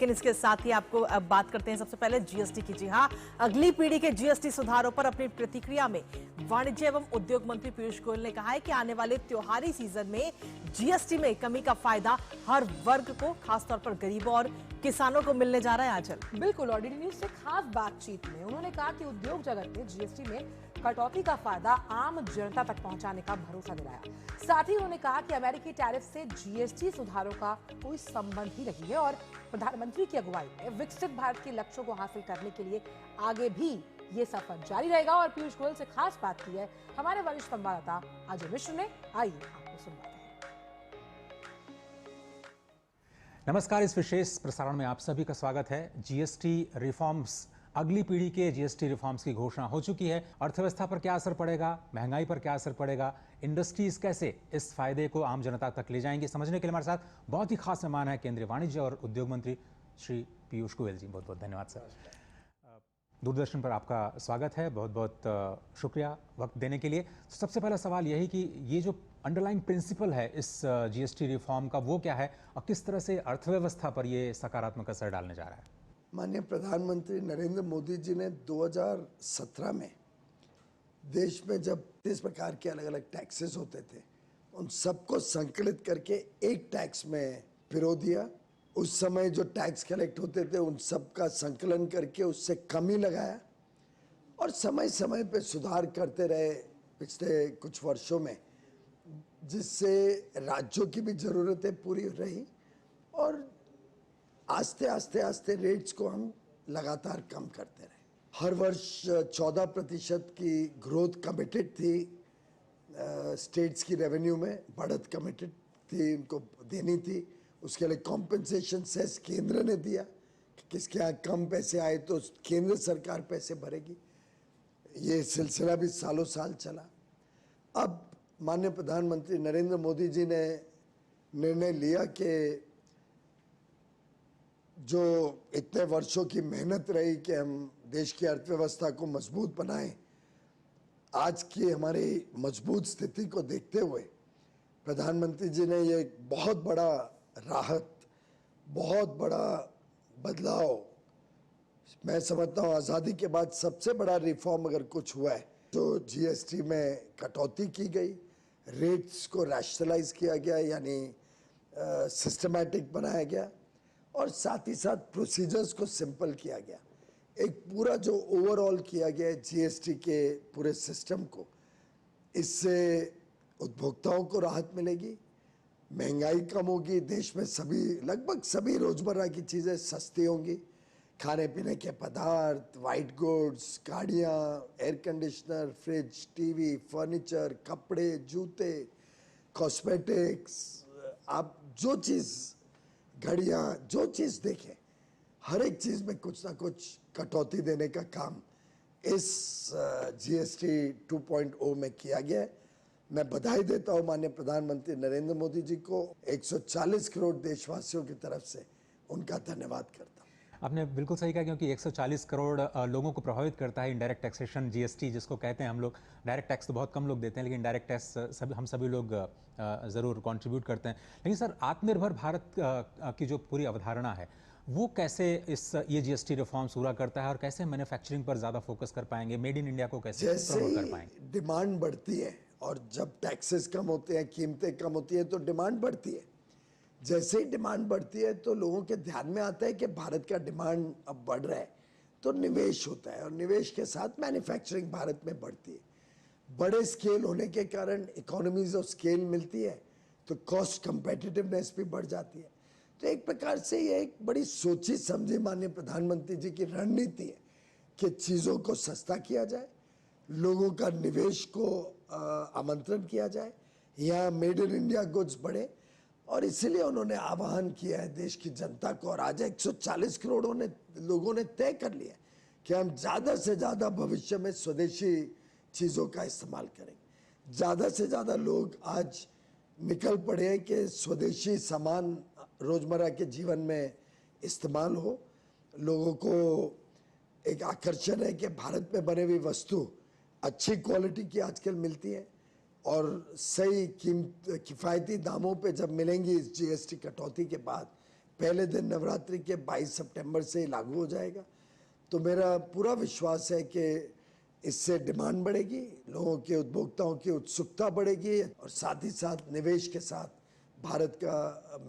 लेकिन इसके साथ ही आपको अब बात करते हैं सबसे पहले जीएसटी की। जी हां, अगली पीढ़ी के जीएसटी सुधारों पर अपनी प्रतिक्रिया में वाणिज्य एवं उद्योग मंत्री पीयूष गोयल ने कहा है कि आने वाले त्योहारी सीजन में जीएसटी में कमी का फायदा हर वर्ग को, खासतौर पर गरीबों और किसानों को मिलने जा रहा है। आंचल, बिल्कुल। और डीडी न्यूज से खास बातचीत में उन्होंने कहा कि उद्योग जगत ने जीएसटी में कटौती का फायदा आम जनता तक पहुंचाने का भरोसा दिलाया। साथ ही उन्होंने कहा कि अमेरिकी टैरिफ से जीएसटी सुधारों का कोई संबंध ही नहीं है और प्रधानमंत्री की अगुवाई में विकसित भारत के लक्ष्यों को हासिल करने के लिए आगे भी ये सफर जारी रहेगा। और पीयूष गोयल से खास बात की है हमारे वरिष्ठ संवाददाता अजय मिश्र ने। आइए आपको सुनवाते हैं। नमस्कार, इस विशेष प्रसारण में आप सभी का स्वागत है। जीएसटी रिफॉर्म्स, अगली पीढ़ी के जीएसटी रिफॉर्म्स की घोषणा हो चुकी है। अर्थव्यवस्था पर क्या असर पड़ेगा, महंगाई पर क्या असर पड़ेगा, इंडस्ट्रीज कैसे इस फायदे को आम जनता तक ले जाएंगे, समझने के लिए हमारे साथ बहुत ही खास मेहमान है केंद्रीय वाणिज्य और उद्योग मंत्री श्री पीयूष गोयल जी। बहुत बहुत धन्यवाद सर। दूरदर्शन पर आपका स्वागत है, बहुत बहुत शुक्रिया वक्त देने के लिए। तो सबसे पहला सवाल यही कि ये जो अंडरलाइंग प्रिंसिपल है इस जीएसटी रिफॉर्म का, वो क्या है और किस तरह से अर्थव्यवस्था पर ये सकारात्मक असर डालने जा रहा है? माननीय प्रधानमंत्री नरेंद्र मोदी जी ने 2017 में देश में जब 30 प्रकार के अलग अलग टैक्सेस होते थे, उन सबको संकलित करके एक टैक्स में पिरो दिया। उस समय जो टैक्स कलेक्ट होते थे उन सब का संकलन करके उससे कमी लगाया और समय समय पे सुधार करते रहे पिछले कुछ वर्षों में, जिससे राज्यों की भी ज़रूरतें पूरी रही और आस्ते आस्ते आस्ते रेट्स को हम लगातार कम करते रहे। हर वर्ष 14% की ग्रोथ कमिटेड थी, स्टेट्स की रेवेन्यू में बढ़त कमिटेड थी, इनको देनी थी। उसके लिए कॉम्पेंसेशन सेस केंद्र ने दिया कि किसके यहाँ कम पैसे आए तो केंद्र सरकार पैसे भरेगी। ये सिलसिला भी सालों साल चला। अब माननीय प्रधानमंत्री नरेंद्र मोदी जी ने निर्णय लिया कि जो इतने वर्षों की मेहनत रही कि हम देश की अर्थव्यवस्था को मजबूत बनाएं, आज की हमारी मजबूत स्थिति को देखते हुए प्रधानमंत्री जी ने ये बहुत बड़ा राहत, बहुत बड़ा बदलाव, मैं समझता हूँ आज़ादी के बाद सबसे बड़ा रिफॉर्म अगर कुछ हुआ है, जो जीएसटी में कटौती की गई, रेट्स को रैशनलाइज किया गया, यानी सिस्टमैटिक बनाया गया और साथ ही साथ प्रोसीजर्स को सिंपल किया गया। एक पूरा जो ओवरऑल किया गया जीएसटी के पूरे सिस्टम को, इससे उपभोक्ताओं को राहत मिलेगी, महंगाई कम होगी, देश में सभी लगभग सभी रोजमर्रा की चीज़ें सस्ती होंगी, खाने पीने के पदार्थ, वाइट गुड्स, गाड़ियाँ, air conditioner, fridge, TV, furniture, कपड़े, जूते, कॉस्मेटिक्स, आप जो चीज़, घड़ियाँ, जो चीज़ देखें, हर एक चीज़ में कुछ ना कुछ कटौती देने का काम इस जीएसटी 2.0 में किया गया है। मैं बधाई देता हूँ माननीय प्रधानमंत्री नरेंद्र मोदी जी को, 140 करोड़ देशवासियों की तरफ से उनका धन्यवाद करता हूँ। आपने बिल्कुल सही कहा, क्योंकि 140 करोड़ लोगों को प्रभावित करता है इनडायरेक्ट टैक्सेशन, जीएसटी जिसको कहते हैं हम लोग। डायरेक्ट टैक्स तो बहुत कम लोग देते हैं, लेकिन डायरेक्ट टैक्स हम सभी लोग ज़रूर कंट्रीब्यूट करते हैं। लेकिन सर, आत्मनिर्भर भारत की जो पूरी अवधारणा है, वो कैसे ये जीएसटी रिफॉर्म्स पूरा करता है और कैसे मैन्युफैक्चरिंग पर ज़्यादा फोकस कर पाएंगे, मेड इन इंडिया को कैसे प्रमोट कर पाएंगे? डिमांड बढ़ती है और जब टैक्सेस कम होते हैं, कीमतें कम होती हैं, तो डिमांड बढ़ती है। जैसे ही डिमांड बढ़ती है तो लोगों के ध्यान में आता है कि भारत का डिमांड अब बढ़ रहा है, तो निवेश होता है और निवेश के साथ मैन्युफैक्चरिंग भारत में बढ़ती है। बड़े स्केल होने के कारण इकोनॉमीज ऑफ स्केल मिलती है, तो कॉस्ट कंपेटिटिवनेस भी बढ़ जाती है। तो एक प्रकार से ये एक बड़ी सोची समझी माननीय प्रधानमंत्री जी की रणनीति है कि चीज़ों को सस्ता किया जाए, लोगों का निवेश को आमंत्रण किया जाए, यहाँ मेड इन इंडिया गुड्स बढ़े, और इसीलिए उन्होंने आह्वान किया है देश की जनता को। और आज 140 करोड़ लोगों ने तय कर लिया कि हम ज़्यादा से ज़्यादा भविष्य में स्वदेशी चीज़ों का इस्तेमाल करेंगे। ज़्यादा से ज़्यादा लोग आज निकल पड़े हैं कि स्वदेशी सामान रोज़मर्रा के जीवन में इस्तेमाल हो। लोगों को एक आकर्षण है कि भारत में बने हुई वस्तु अच्छी क्वालिटी की आजकल मिलती है और सही किफ़ायती दामों पे जब मिलेंगी इस जीएसटी कटौती के बाद, पहले दिन नवरात्रि के 22 सितंबर से ही लागू हो जाएगा। तो मेरा पूरा विश्वास है कि इससे डिमांड बढ़ेगी, लोगों के उपभोक्ताओं की उत्सुकता बढ़ेगी और साथ ही साथ निवेश के साथ भारत का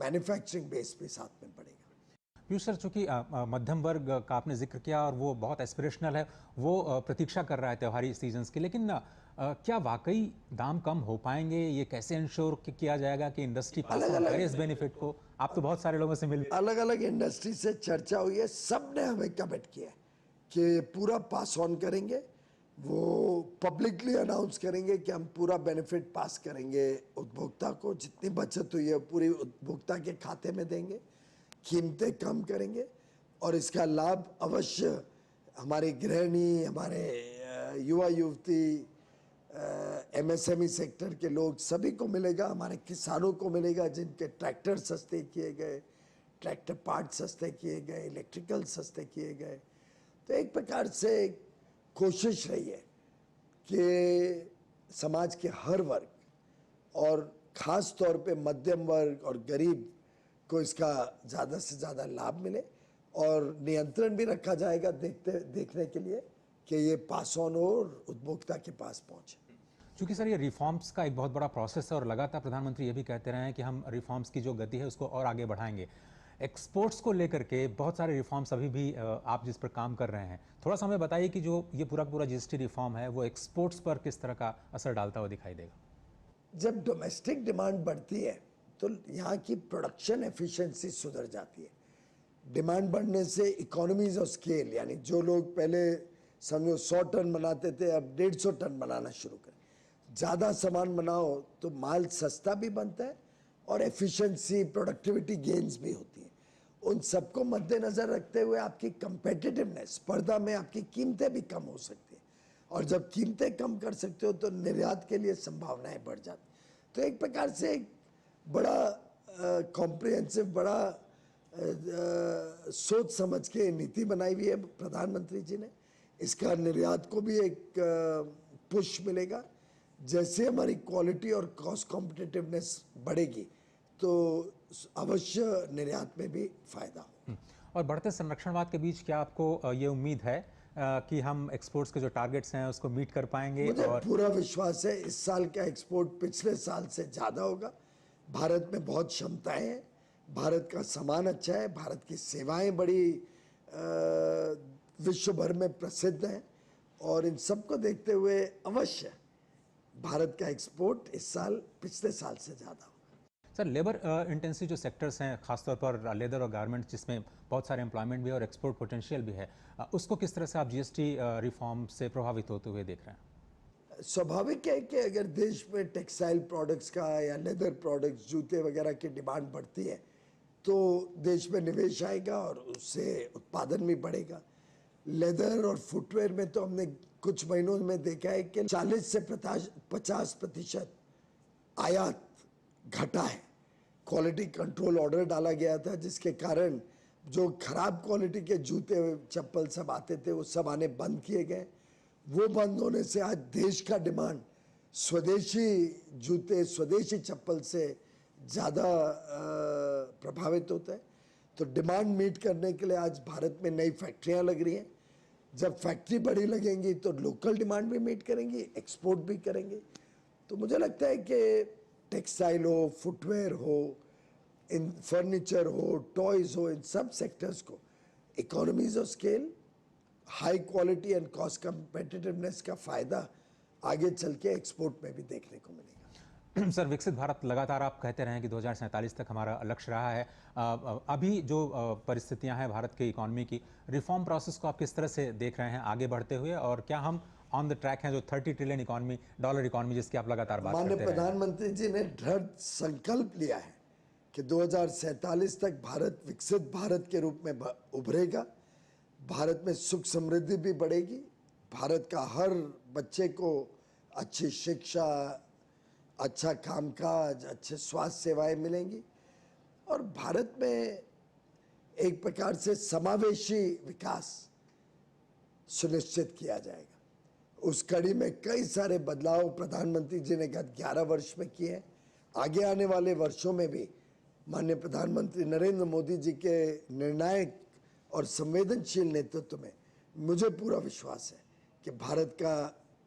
मैन्युफैक्चरिंग बेस भी साथ में बढ़ेगा। पीयूष सर, चूंकि मध्यम वर्ग का आपने जिक्र किया और वो बहुत एस्पिरेशनल है, वो प्रतीक्षा कर रहा है त्योहारी सीजन्स की, लेकिन क्या वाकई दाम कम हो पाएंगे? ये कैसे इंश्योर किया जाएगा कि इंडस्ट्री पास ऑन करे इस बेनिफिट को? आप तो बहुत सारे लोगों से मिल, अलग अलग इंडस्ट्री से चर्चा हुई है, सब ने हमें कमिट किया है कि पूरा पास ऑन करेंगे। वो पब्लिकली अनाउंस करेंगे कि हम पूरा बेनिफिट पास करेंगे उपभोक्ता को, जितनी बचत हुई है पूरी उपभोक्ता के खाते में देंगे, कीमतें कम करेंगे और इसका लाभ अवश्य हमारे गृहिणी, हमारे युवा युवती, एमएसएमई सेक्टर के लोग सभी को मिलेगा, हमारे किसानों को मिलेगा जिनके ट्रैक्टर सस्ते किए गए, ट्रैक्टर पार्ट सस्ते किए गए, इलेक्ट्रिकल सस्ते किए गए। तो एक प्रकार से कोशिश रही है कि समाज के हर वर्ग और ख़ास तौर पे मध्यम वर्ग और गरीब को इसका ज़्यादा से ज़्यादा लाभ मिले और नियंत्रण भी रखा जाएगा देखने के लिए कि ये पास ऑन हो और उपभोक्ता के पास पहुँचे। चूंकि सर ये रिफॉर्म्स का एक बहुत बड़ा प्रोसेस है और लगातार प्रधानमंत्री ये भी कहते रहे हैं कि हम रिफॉर्म्स की जो गति है उसको और आगे बढ़ाएंगे। एक्सपोर्ट्स को लेकर के बहुत सारे रिफॉर्म्स अभी भी आप जिस पर काम कर रहे हैं, थोड़ा सा हमें बताइए कि जो ये पूरा जीएसटी रिफॉर्म है वो एक्सपोर्ट्स पर किस तरह का असर डालता हुआ दिखाई देगा? जब डोमेस्टिक डिमांड बढ़ती है तो यहाँ की प्रोडक्शन एफिशिएंसी सुधर जाती है। डिमांड बढ़ने से इकोनॉमीज ऑफ स्केल, यानी जो लोग पहले समझो 100 टन बनाते थे अब 150 टन बनाना शुरू करें। ज़्यादा सामान बनाओ तो माल सस्ता भी बनता है और एफिशिएंसी, प्रोडक्टिविटी गेन्स भी होती हैं। उन सबको मद्देनज़र रखते हुए आपकी कंपेटिटिवनेस, स्पर्धा में आपकी कीमतें भी कम हो सकती हैं और जब कीमतें कम कर सकते हो तो निर्यात के लिए संभावनाएं बढ़ जाती। तो एक प्रकार से एक बड़ा कॉम्प्रिहेंसिव, बड़ा सोच समझ के नीति बनाई हुई है प्रधानमंत्री जी ने। इसका निर्यात को भी एक पुश मिलेगा। जैसे हमारी क्वालिटी और कॉस्ट कॉम्पिटिटिवनेस बढ़ेगी तो अवश्य निर्यात में भी फायदा हो। और बढ़ते संरक्षणवाद के बीच क्या आपको ये उम्मीद है कि हम एक्सपोर्ट्स के जो टारगेट्स हैं उसको मीट कर पाएंगे? मुझे और पूरा विश्वास है इस साल का एक्सपोर्ट पिछले साल से ज़्यादा होगा। भारत में बहुत क्षमताएं हैं, भारत का सामान अच्छा है, भारत की सेवाएं बड़ी विश्व भर में प्रसिद्ध हैं और इन सबको देखते हुए अवश्य भारत का एक्सपोर्ट इस साल पिछले साल से ज़्यादा होगा। सर, लेबर इंटेंसिव जो सेक्टर्स हैं, खासतौर पर लेदर और गारमेंट्स जिसमें बहुत सारे एम्प्लॉयमेंट भी है और एक्सपोर्ट पोटेंशियल भी है, उसको किस तरह से आप जीएसटी रिफॉर्म से प्रभावित होते हुए देख रहे हैं? स्वाभाविक है कि अगर देश में टेक्सटाइल प्रोडक्ट्स का या लेदर प्रोडक्ट्स, जूते वगैरह की डिमांड बढ़ती है तो देश में निवेश आएगा और उससे उत्पादन भी बढ़ेगा। लेदर और फुटवेयर में तो हमने कुछ महीनों में देखा है कि 40 से 50% आयात घटा है। क्वालिटी कंट्रोल ऑर्डर डाला गया था जिसके कारण जो खराब क्वालिटी के जूते चप्पल सब आते थे वो सब आने बंद किए गए। वो बंद होने से आज देश का डिमांड स्वदेशी जूते, स्वदेशी चप्पल से ज़्यादा प्रभावित होता है। तो डिमांड मीट करने के लिए आज भारत में नई फैक्ट्रियां लग रही हैं। जब फैक्ट्री बड़ी लगेंगी तो लोकल डिमांड भी मीट करेंगी, एक्सपोर्ट भी करेंगे। तो मुझे लगता है कि टेक्सटाइल हो, फुटवेयर हो, इन फर्नीचर हो, टॉयज़ हो, इन सब सेक्टर्स को economies of scale, high quality and cost competitiveness का फ़ायदा आगे चल के एक्सपोर्ट में भी देखने को मिलेगा। सर, विकसित भारत लगातार आप कहते रहे हैं कि 2047 तक हमारा लक्ष्य रहा है। अभी जो परिस्थितियां हैं भारत की इकोनॉमी की, रिफॉर्म प्रोसेस को आप किस तरह से देख रहे हैं आगे बढ़ते हुए, और क्या हम ऑन द ट्रैक हैं जो 30 ट्रिलियन इकोनॉमी, डॉलर इकोनॉमी जिसकी आप लगातार बात करते रहे हैं? माननीय प्रधानमंत्री जी ने दृढ़ संकल्प लिया है कि 2047 तक भारत विकसित भारत के रूप में उभरेगा। भारत में सुख समृद्धि भी बढ़ेगी, भारत का हर बच्चे को अच्छी शिक्षा, अच्छा कामकाज, अच्छे स्वास्थ्य सेवाएं मिलेंगी और भारत में एक प्रकार से समावेशी विकास सुनिश्चित किया जाएगा। उस कड़ी में कई सारे बदलाव प्रधानमंत्री जी ने गत 11 वर्ष में किए हैं। आगे आने वाले वर्षों में भी माननीय प्रधानमंत्री नरेंद्र मोदी जी के निर्णायक और संवेदनशील नेतृत्व में मुझे पूरा विश्वास है कि भारत का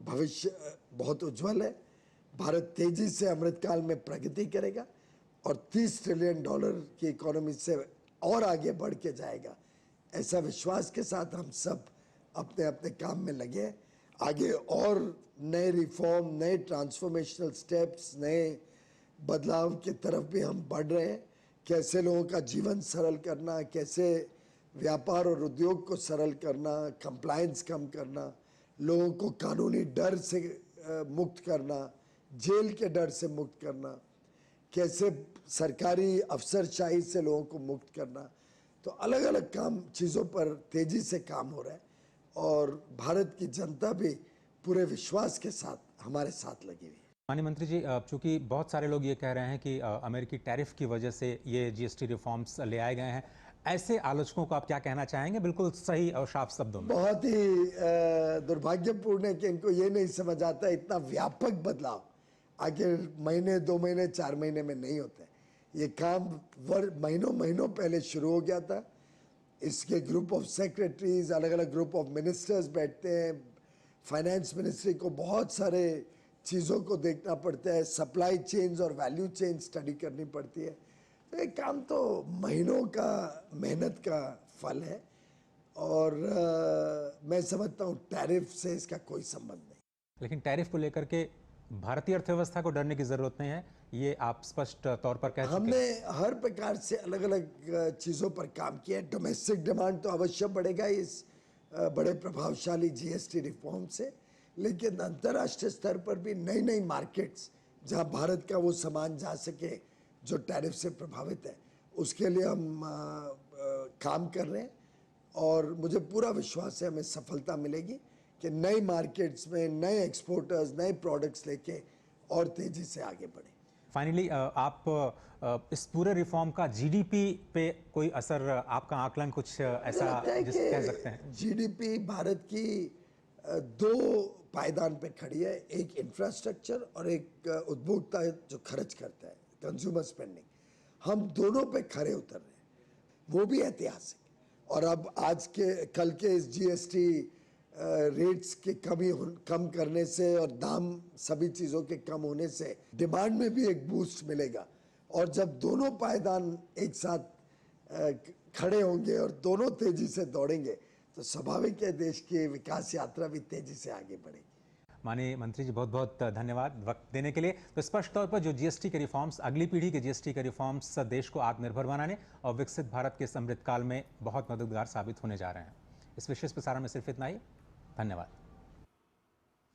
भविष्य बहुत उज्जवल है। भारत तेजी से अमृतकाल में प्रगति करेगा और $30 ट्रिलियन की इकोनॉमी से और आगे बढ़ के जाएगा। ऐसा विश्वास के साथ हम सब अपने अपने काम में लगे हैं। आगे और नए रिफॉर्म, नए ट्रांसफॉर्मेशनल स्टेप्स, नए बदलाव की तरफ भी हम बढ़ रहे हैं। कैसे लोगों का जीवन सरल करना, कैसे व्यापार और उद्योग को सरल करना, कंप्लायंस कम करना, लोगों को कानूनी डर से मुक्त करना, जेल के डर से मुक्त करना, कैसे सरकारी अफसरशाही से लोगों को मुक्त करना। तो अलग अलग काम चीज़ों पर तेज़ी से काम हो रहा है और भारत की जनता भी पूरे विश्वास के साथ हमारे साथ लगी हुई है। माननीय मंत्री जी, चूंकि बहुत सारे लोग ये कह रहे हैं कि अमेरिकी टैरिफ की वजह से ये जीएसटी रिफॉर्म्स ले आए गए हैं, ऐसे आलोचकों को आप क्या कहना चाहेंगे बिल्कुल सही और साफ शब्दों में? बहुत ही दुर्भाग्यपूर्ण है कि इनको ये नहीं समझ आता इतना व्यापक बदलाव आखिर महीने, 2 महीने, 4 महीने में नहीं होते। ये काम महीनों पहले शुरू हो गया था। इसके ग्रुप ऑफ सेक्रेटरीज, अलग अलग ग्रुप ऑफ मिनिस्टर्स बैठते हैं। फाइनेंस मिनिस्ट्री को बहुत सारे चीज़ों को देखना पड़ता है, सप्लाई चेन्स और वैल्यू चेन स्टडी करनी पड़ती है। तो ये काम तो महीनों का मेहनत का फल है और मैं समझता हूँ टैरिफ से इसका कोई संबंध नहीं। लेकिन टैरिफ को लेकर के भारतीय अर्थव्यवस्था को डरने की जरूरत नहीं है, ये आप स्पष्ट तौर पर कह चुके हैं। हमने हर प्रकार से अलग अलग चीज़ों पर काम किया है। डोमेस्टिक डिमांड तो अवश्य बढ़ेगा इस बड़े प्रभावशाली जीएसटी रिफॉर्म से, लेकिन अंतर्राष्ट्रीय स्तर पर भी नई नई मार्केट्स जहां भारत का वो सामान जा सके जो टैरिफ से प्रभावित है, उसके लिए हम काम कर रहे हैं और मुझे पूरा विश्वास है हमें सफलता मिलेगी कि नई मार्केट्स में नए एक्सपोर्टर्स नए प्रोडक्ट्स लेके और तेजी से आगे बढ़े। फाइनली आप इस पूरे रिफॉर्म का जीडीपी पे कोई असर, आपका आकलन कुछ ऐसा जिस कह सकते हैं? जीडीपी भारत की 2 पायदान पे खड़ी है, एक इंफ्रास्ट्रक्चर और एक उपभोक्ता जो खर्च करता है, कंज्यूमर स्पेंडिंग। हम दोनों पे खरे उतर रहे हैं, वो भी ऐतिहासिक। और अब कल के इस जीएसटी रेट्स के कम करने से और दाम सभी चीज़ों के कम होने से डिमांड में भी एक बूस्ट मिलेगा। और जब दोनों पायदान एक साथ खड़े होंगे और दोनों तेजी से दौड़ेंगे तो स्वाभाविक है देश की विकास यात्रा भी तेजी से आगे बढ़ेगी। माननीय मंत्री जी, बहुत बहुत धन्यवाद वक्त देने के लिए। तो स्पष्ट तौर पर जो जीएसटी के रिफॉर्म्स, अगली पीढ़ी के जीएसटी के रिफॉर्म्स देश को आत्मनिर्भर बनाने और विकसित भारत के समृद्ध काल में बहुत मददगार साबित होने जा रहे हैं। इस विशेष प्रसारण में सिर्फ इतना ही। धन्यवाद।